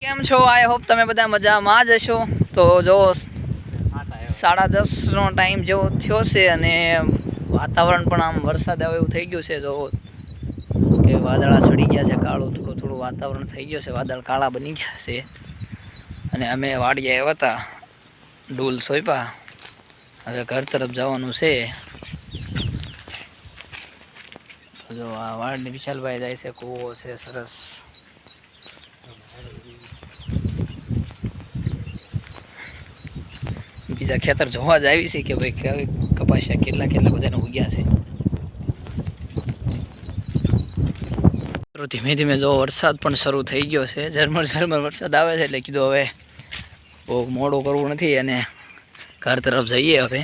કેમ છો? I hope તમે બધા મજામાં જ હશો. તો જો 10:30નો ટાઈમ જેવો થયો છે અને વાતાવરણ પણ આમ વરસાદ આવે એવું થઈ ગયું છે. જો કે વાદળા ચડી ગયા છે, કાળું થોડું વાતાવરણ થઈ ગયું છે, વાદળ કાળા બની ગયા છે. અને અમે વાડીએ આવ્યા હતા, ડૂલ સોંપ્યા, હવે ઘર તરફ જવાનું છે. તો જો આ વાડની વિશાલભાઈ જાય છે, કૂવો છે સરસ. બીજા ખેતર જોવા જ આવી છે કે ભાઈ કપાસિયા કેટલા બધાને ઉગ્યા છે. ધીમે ધીમે જો વરસાદ પણ શરૂ થઈ ગયો છે, ઝરમર વરસાદ આવે છે. એટલે કીધું હવે બહુ મોડું કરવું નથી અને ઘર તરફ જઈએ. હવે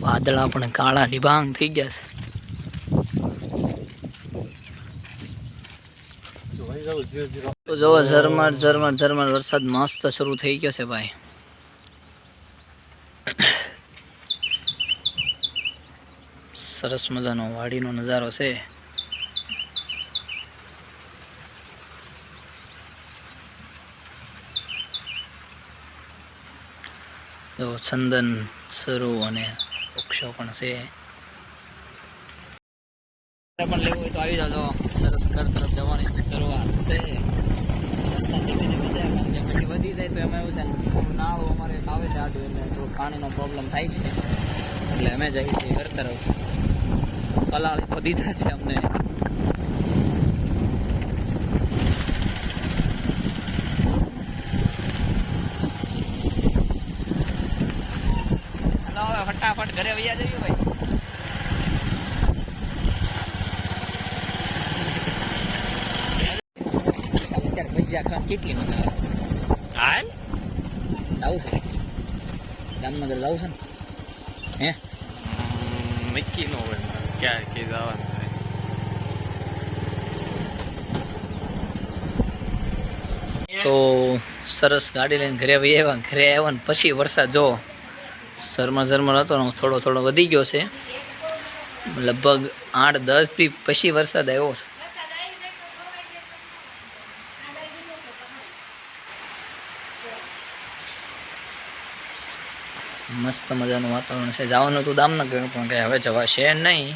વાદળા પણ કાળા ડિબાંગ થઈ ગયા છે. તો જો ઝરમર વરસાદ મસ્ત શરૂ થઈ ગયો છે ભાઈ. સરસ મજાનો વાડીનો નજારો છે. જો ચંદન સરું અને વૃક્ષો પણ છે. પણ લેવું હોય તો આવી જાજો. સરસ ઘર તરફ જવાની શરૂઆત છે. પછી વધી જાય તો એમાં એવું છે ને, નાળું અમારે આવે છે આડું, એટલે થોડું પાણીનો પ્રોબ્લેમ થાય છે. એટલે અમે જઈએ છીએ ઘર તરફ. પલાળી તો દીધા છે અમને. હાલો હવે ફટાફટ ઘરે વૈયા જઈએ ભાઈ. કેટલી મજા આવે. જવું છે જામનગર, જવું છે ને? હે નક્કી ન હોય ક્યાં કે જવાનું. તો સરસ ગાડી લઈને ઘરે આવ્યા ને પછી વરસાદ જો ઝરમર હતો ને, થોડો વધી ગયો છે. લગભગ 8-10 દી પછી વરસાદ આવ્યો છે. મસ્ત મજાનું વાતાવરણ છે. જવાનું હતું દામનગર, પણ કંઈ હવે જવાશે નહીં.